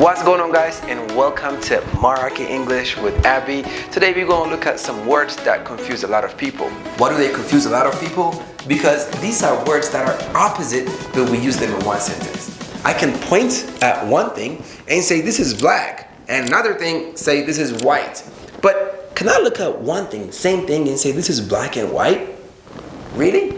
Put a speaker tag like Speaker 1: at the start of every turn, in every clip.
Speaker 1: What's going on, guys, and welcome to Maraki English with Abby. Today we're going to look at some words that confuse a lot of people. Why do they confuse a lot of people? Because these are words that are opposite, but we use them in one sentence. I can point at one thing and say this is black, and another thing say this is white. But can I look at one thing, same thing, and say this is black and white? Really?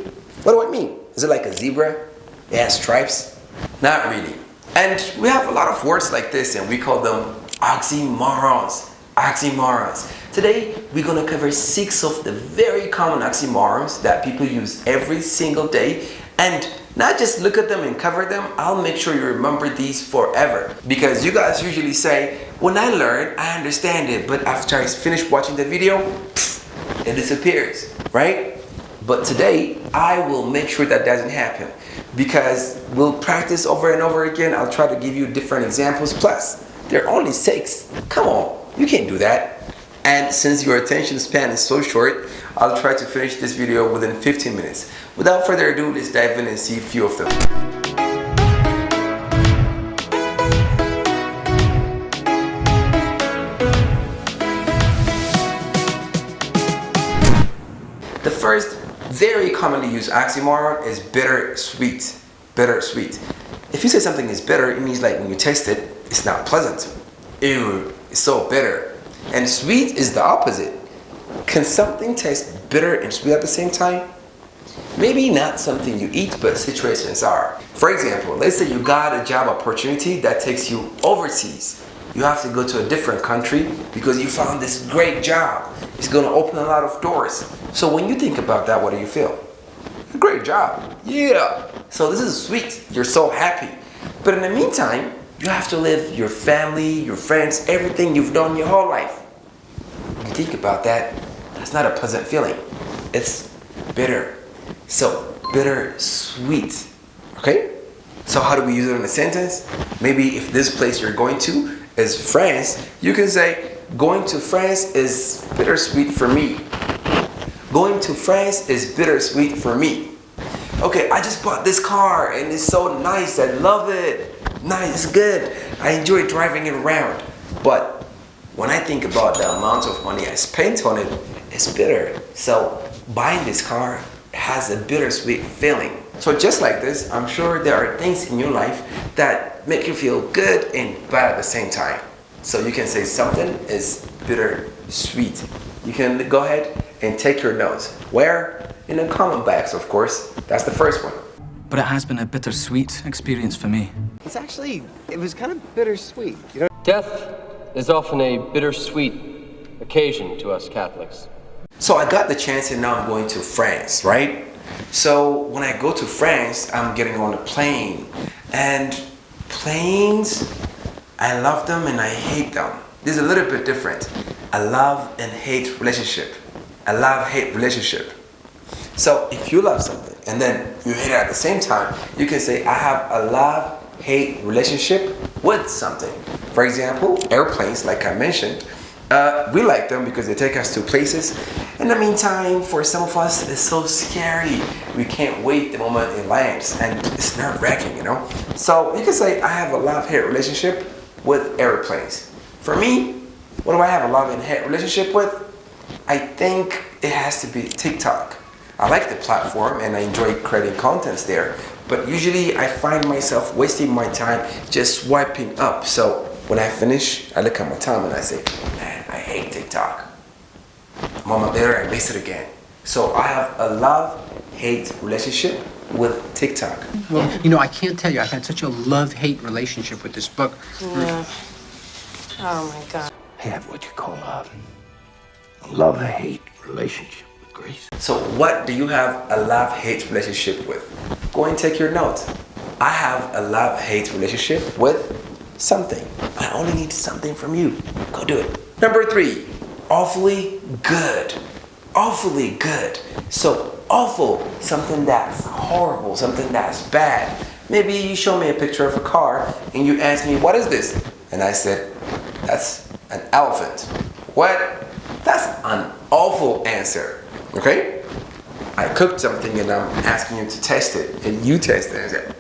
Speaker 1: What do I mean? Is it like a zebra? It has stripes? Not really. And we have a lot of words like this, and we call them oxymorons. Oxymorons. Today, we're going to cover 6 of the very common oxymorons that people use every single day. And not just look at them and cover them, I'll make sure you remember these forever. Because you guys usually say, when I learn, I understand it, but after I finish watching the video, it disappears, right? But today, I will make sure that doesn't happen. Because we'll practice over and over again. I'll try to give you different examples. Plus, there are only 6. Come on, you can't do that. And since your attention span is so short, I'll try to finish this video within 15 minutes. Without further ado, let's dive in and see a few of them. The first very commonly used oxymoron is bittersweet. Bittersweet. If you say something is bitter, it means like when you taste it, it's not pleasant. Ew, it's so bitter. And sweet is the opposite. Can something taste bitter and sweet at the same time? Maybe not something you eat, but situations are. For example, let's say you got a job opportunity that takes you overseas. You have to go to a different country because you found this great job. It's going to open a lot of doors. So when you think about that, what do you feel? A great job. Yeah. So this is sweet. You're so happy. But in the meantime, you have to live your family, your friends, everything you've done your whole life. When you think about that, that's not a pleasant feeling. It's bitter. So bittersweet. Okay? So how do we use it in a sentence? Maybe if this place you're going to is France, you can say, going to France is bittersweet for me. Going to France is bittersweet for me. Okay, I just bought this car and it's so nice. I love it. Nice, it's good. I enjoy driving it around. But when I think about the amount of money I spent on it, it's bitter. So buying this car has a bittersweet feeling. So just like this, I'm sure there are things in your life that make you feel good and bad at the same time. So you can say something is bittersweet. You can go ahead and take your notes. Where? In the comment box, of course. That's the first one.
Speaker 2: But it has been a bittersweet experience for me.
Speaker 3: It was kind of bittersweet, you know?
Speaker 4: Death is often a bittersweet occasion to us Catholics.
Speaker 1: So I got the chance and now I'm going to France, right? So when I go to France, I'm getting on a plane. And planes, I love them and I hate them. This is a little bit different. A love and hate relationship. A love-hate relationship. So if you love something and then you hate it at the same time, you can say, I have a love-hate relationship with something. For example, airplanes, like I mentioned, we like them because they take us to places. In the meantime, for some of us, it's so scary. We can't wait the moment it lands, and it's nerve-wracking, you know? So you can say, I have a love-hate relationship with airplanes. For me, what do I have a love and hate relationship with? I think it has to be TikTok. I like the platform and I enjoy creating contents there, but usually I find myself wasting my time just swiping up. So when I finish, I look at my time and I say, man, I hate TikTok. A moment later, I miss it again. So I have a love-hate relationship with TikTok.
Speaker 5: Well, you know, I can't tell you, I've had such a love-hate relationship with this book.
Speaker 6: Yeah. Oh my God.
Speaker 3: I have what you call a love-hate relationship with Grace.
Speaker 1: So what do you have a love-hate relationship with? Go and take your notes. I have a love-hate relationship with something. I only need something from you. Go do it. Number 3, awfully good. Awfully good. So awful, something that's horrible, something that's bad. Maybe you show me a picture of a car and you ask me, what is this? And I said, that's an elephant. What? That's an awful answer, okay? I cooked something and I'm asking you to test it, and you test it and say,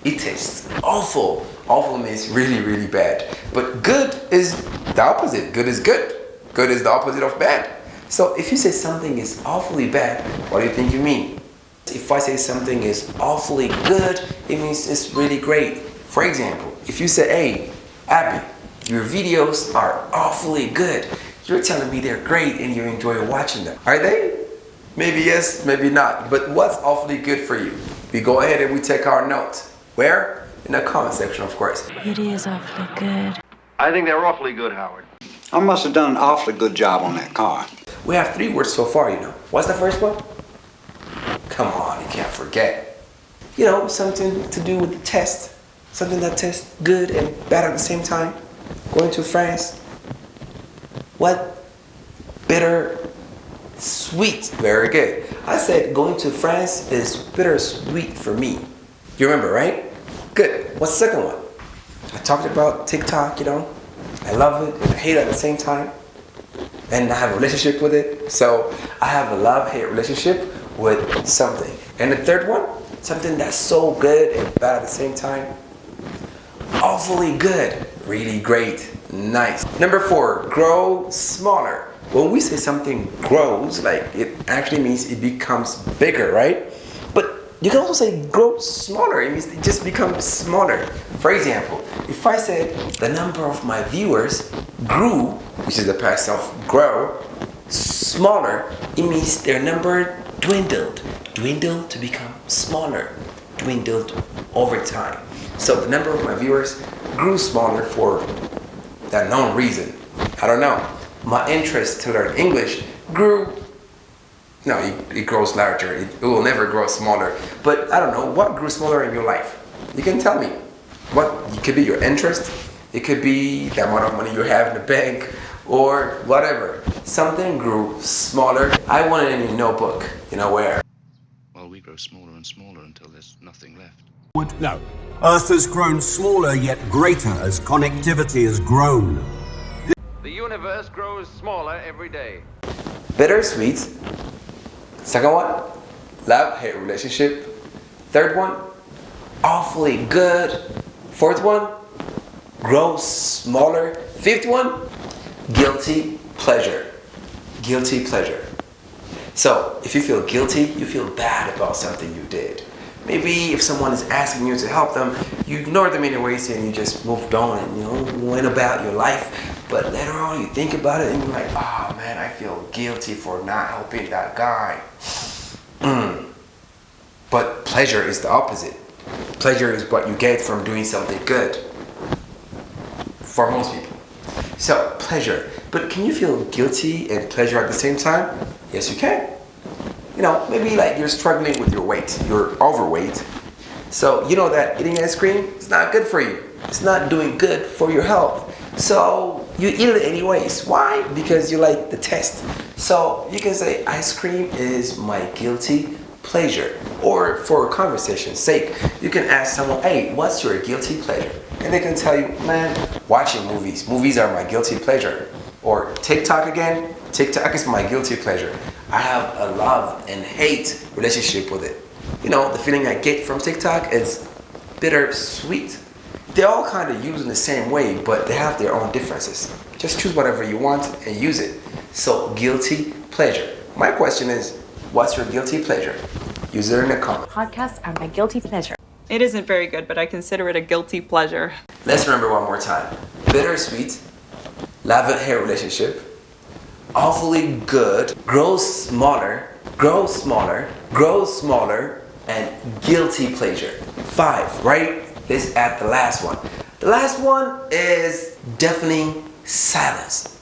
Speaker 1: it tastes awful. Awful means really, really bad. But good is the opposite. Good is good. Good is the opposite of bad. So if you say something is awfully bad, what do you think you mean? If I say something is awfully good, it means it's really great. For example, if you say, hey, Abby, your videos are awfully good. You're telling me they're great and you enjoy watching them. Are they? Maybe yes, maybe not. But what's awfully good for you? We go ahead and we take our notes. Where? In the comment section, of course.
Speaker 6: It is awfully good.
Speaker 3: I think they're awfully good, Howard.
Speaker 7: I must have done an awfully good job on that car.
Speaker 1: We have 3 words so far, you know. What's the first one? Come on, you can't forget. You know, something to do with the test. Something that tests good and bad at the same time. Going to France. What? Bitter, sweet. Very good. I said going to France is bittersweet for me. You remember, right? Good. What's the second one? I talked about TikTok, you know. I love it and hate it at the same time. And I have a relationship with it. So I have a love-hate relationship with something. And the third one, something that's so good and bad at the same time. Awfully good. Really great. Nice. Number 4, grow smaller. When we say something grows, like it actually means it becomes bigger, right? But you can also say grow smaller. It means it just becomes smaller. For example, if I said the number of my viewers grew, which is the past of grow, smaller, it means their number dwindled. Dwindled to become smaller. Dwindled over time. So the number of my viewers grew smaller for that known reason. I don't know. My interest to learn English grew. No, it grows larger. It will never grow smaller. But I don't know, what grew smaller in your life? You can tell me. What? It could be your interest. It could be the amount of money you have in the bank or whatever. Something grew smaller. I wanted a new notebook. You know where?
Speaker 8: Well, we grow smaller and smaller until there's nothing left.
Speaker 9: No. Earth has grown smaller yet greater as connectivity has grown.
Speaker 10: The universe grows smaller every day.
Speaker 1: Bittersweet. Second one, love-hate relationship. Third one, awfully good. Fourth one, grow smaller. Fifth one, guilty pleasure. Guilty pleasure. So if you feel guilty, you feel bad about something you did. Maybe if someone is asking you to help them, you ignore them anyways and you just moved on and you went about your life. But later on you think about it and you're like, oh man, I feel guilty for not helping that guy. But pleasure is the opposite. Pleasure is what you get from doing something good. For most people. So, pleasure. But can you feel guilty and pleasure at the same time? Yes, you can. You know, maybe like you're struggling with your weight. You're overweight. So, you know that eating ice cream is not good for you. It's not doing good for your health. So, you eat it anyways. Why? Because you like the taste. So, you can say ice cream is my guilty pleasure. Or for conversation's sake, you can ask someone, hey, what's your guilty pleasure? And they can tell you, man, watching movies. Movies are my guilty pleasure. Or TikTok again. TikTok is my guilty pleasure. I have a love and hate relationship with it. You know, the feeling I get from TikTok is bittersweet. They're all kind of used in the same way, but they have their own differences. Just choose whatever you want and use it. So, guilty pleasure. My question is, what's your guilty pleasure? Use it in the comments.
Speaker 11: Podcasts are my guilty pleasure.
Speaker 12: It isn't very good, but I consider it a guilty pleasure.
Speaker 1: Let's remember one more time. Bittersweet, love-hate relationship, awfully good, grow smaller, and guilty pleasure. 5, right? Let's add the last one. The last one is deafening silence.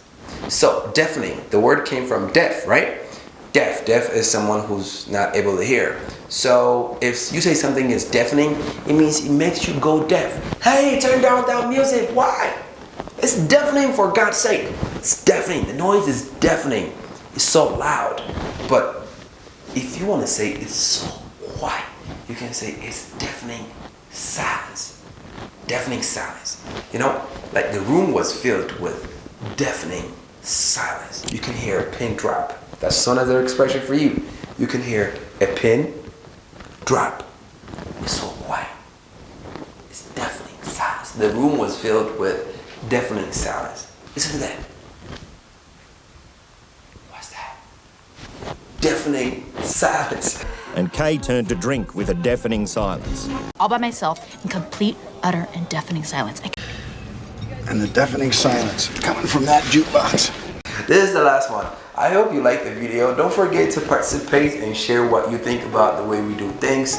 Speaker 1: So, deafening, the word came from deaf, right? Deaf is someone who's not able to hear. So, if you say something is deafening, it means it makes you go deaf. Hey, turn down that music, why? It's deafening, for God's sake. It's deafening, the noise is deafening. It's so loud. But if you want to say it's so quiet, you can say it's deafening silence. Deafening silence. You know, like the room was filled with deafening silence. You can hear a pin drop. That's another expression for you. You can hear a pin drop. It's so quiet. It's deafening silence. the room was filled with deafening silence. Listen to that. What's that? Deafening silence.
Speaker 11: And Kay turned to drink with a deafening silence.
Speaker 6: All by myself in complete, utter, and deafening silence.
Speaker 3: And the deafening silence coming from that jukebox.
Speaker 1: This is the last one. I hope you liked the video. Don't forget to participate and share what you think about the way we do things.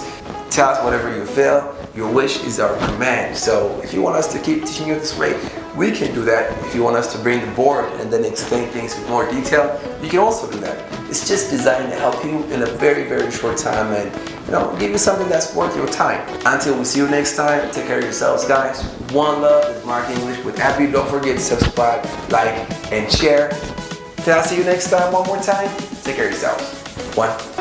Speaker 1: Tell us whatever you feel. Your wish is our command. So if you want us to keep teaching you this way, we can do that. If you want us to bring the board and then explain things with more detail, you can also do that. It's just designed to help you in a very, very short time and give you something that's worth your time. Until we see you next time, take care of yourselves, guys. One love is Mark English with Abby. Don't forget to subscribe, like, and share. Till I see you next time one more time, take care of yourselves. One.